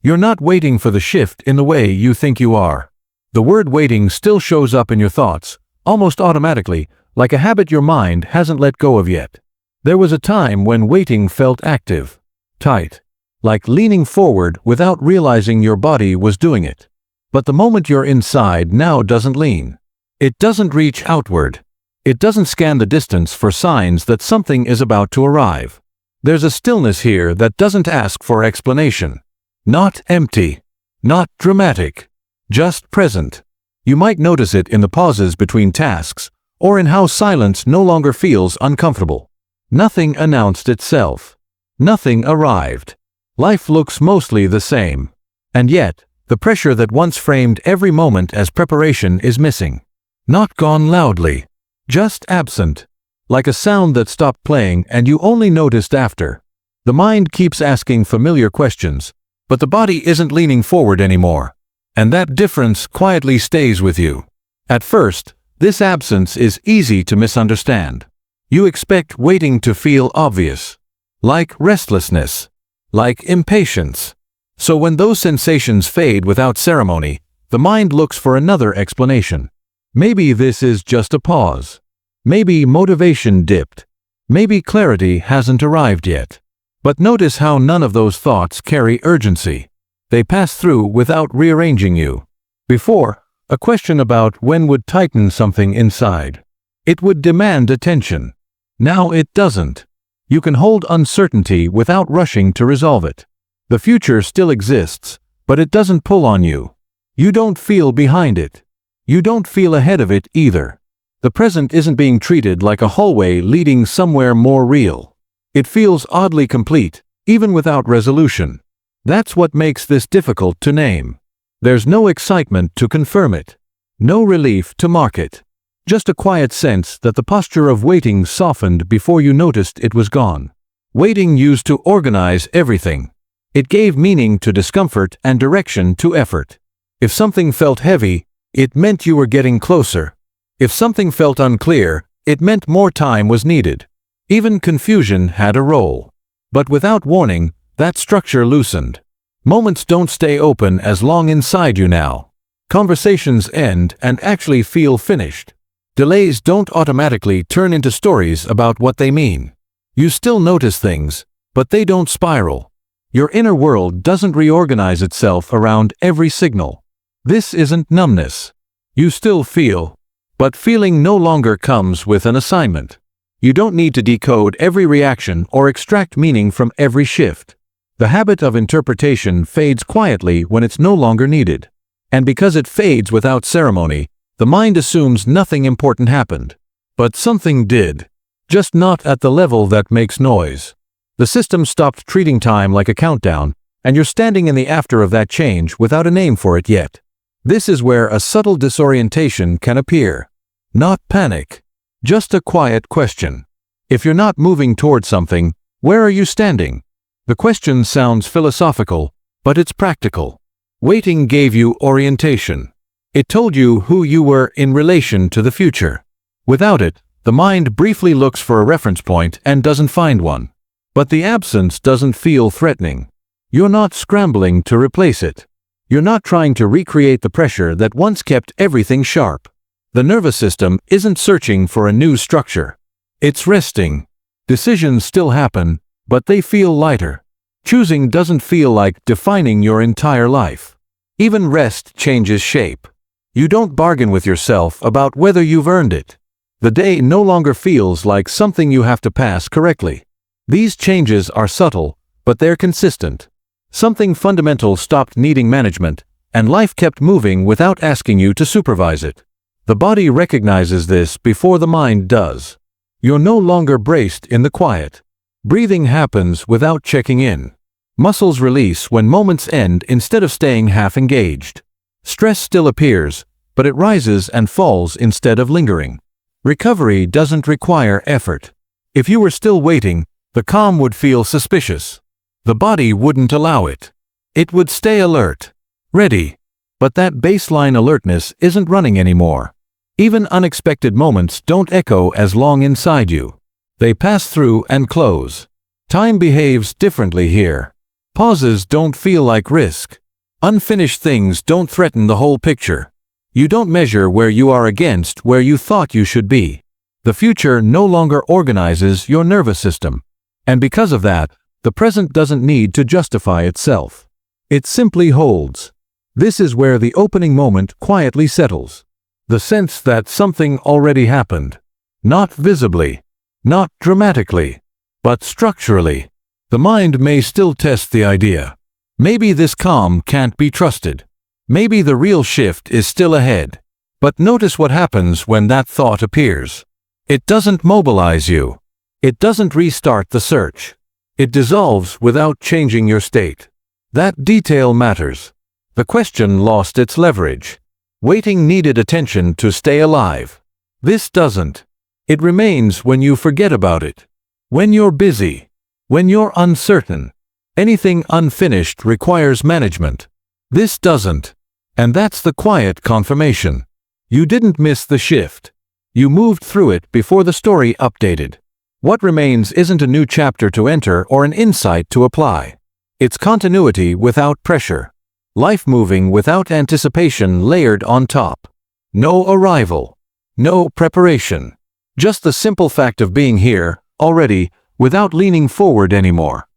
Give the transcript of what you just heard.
You're not waiting for the shift in the way you think you are. The word waiting still shows up in your thoughts, almost automatically, like a habit your mind hasn't let go of yet. There was a time when waiting felt active, tight, like leaning forward without realizing your body was doing it. But the moment you're inside now doesn't lean. It doesn't reach outward. It doesn't scan the distance for signs that something is about to arrive. There's a stillness here that doesn't ask for explanation. Not empty. Not dramatic. Just present. You might notice it in the pauses between tasks, or in how silence no longer feels uncomfortable. Nothing announced itself. Nothing arrived. Life looks mostly the same. And yet, the pressure that once framed every moment as preparation is missing. Not gone loudly. Just absent. Like a sound that stopped playing and you only noticed after. The mind keeps asking familiar questions, but the body isn't leaning forward anymore. And that difference quietly stays with you. At first, this absence is easy to misunderstand. You expect waiting to feel obvious. Like restlessness. Like impatience. So when those sensations fade without ceremony, the mind looks for another explanation. Maybe this is just a pause. Maybe motivation dipped. Maybe clarity hasn't arrived yet. But notice how none of those thoughts carry urgency. They pass through without rearranging you. Before, a question about when would tighten something inside. It would demand attention. Now it doesn't. You can hold uncertainty without rushing to resolve it. The future still exists, but it doesn't pull on you. You don't feel behind it. You don't feel ahead of it either. The present isn't being treated like a hallway leading somewhere more real. It feels oddly complete, even without resolution. That's what makes this difficult to name. There's no excitement to confirm it. No relief to mark it. Just a quiet sense that the posture of waiting softened before you noticed it was gone. Waiting used to organize everything. It gave meaning to discomfort and direction to effort. If something felt heavy, it meant you were getting closer. If something felt unclear, it meant more time was needed. Even confusion had a role. But without warning, that structure loosened. Moments don't stay open as long inside you now. Conversations end and actually feel finished. Delays don't automatically turn into stories about what they mean. You still notice things, but they don't spiral. Your inner world doesn't reorganize itself around every signal. This isn't numbness. You still feel, but feeling no longer comes with an assignment. You don't need to decode every reaction or extract meaning from every shift. The habit of interpretation fades quietly when it's no longer needed. And because it fades without ceremony, the mind assumes nothing important happened. But something did. Just not at the level that makes noise. The system stopped treating time like a countdown, and you're standing in the after of that change without a name for it yet. This is where a subtle disorientation can appear. Not panic. Just a quiet question. If you're not moving toward something, where are you standing? The question sounds philosophical, but it's practical. Waiting gave you orientation. It told you who you were in relation to the future. Without it, the mind briefly looks for a reference point and doesn't find one. But the absence doesn't feel threatening. You're not scrambling to replace it. You're not trying to recreate the pressure that once kept everything sharp. The nervous system isn't searching for a new structure. It's resting. Decisions still happen, but they feel lighter. Choosing doesn't feel like defining your entire life. Even rest changes shape. You don't bargain with yourself about whether you've earned it. The day no longer feels like something you have to pass correctly. These changes are subtle, but they're consistent. Something fundamental stopped needing management, and life kept moving without asking you to supervise it. The body recognizes this before the mind does. You're no longer braced in the quiet. Breathing happens without checking in. Muscles release when moments end instead of staying half engaged. Stress still appears, but it rises and falls instead of lingering. Recovery doesn't require effort. If you were still waiting, the calm would feel suspicious. The body wouldn't allow it. It would stay alert, ready. But that baseline alertness isn't running anymore. Even unexpected moments don't echo as long inside you. They pass through and close. Time behaves differently here. Pauses don't feel like risk. Unfinished things don't threaten the whole picture. You don't measure where you are against where you thought you should be. The future no longer organizes your nervous system. And because of that, the present doesn't need to justify itself. It simply holds. This is where the opening moment quietly settles. The sense that something already happened. Not visibly, not dramatically, but structurally. The mind may still test the idea. Maybe this calm can't be trusted. Maybe the real shift is still ahead. But notice what happens when that thought appears. It doesn't mobilize you. It doesn't restart the search. It dissolves without changing your state. That detail matters. The question lost its leverage. Waiting needed attention to stay alive. This doesn't. It remains when you forget about it. When you're busy. When you're uncertain. Anything unfinished requires management. This doesn't. And that's the quiet confirmation. You didn't miss the shift. You moved through it before the story updated. What remains isn't a new chapter to enter or an insight to apply. It's continuity without pressure. Life moving without anticipation layered on top. No arrival. No preparation. Just the simple fact of being here, already, without leaning forward anymore.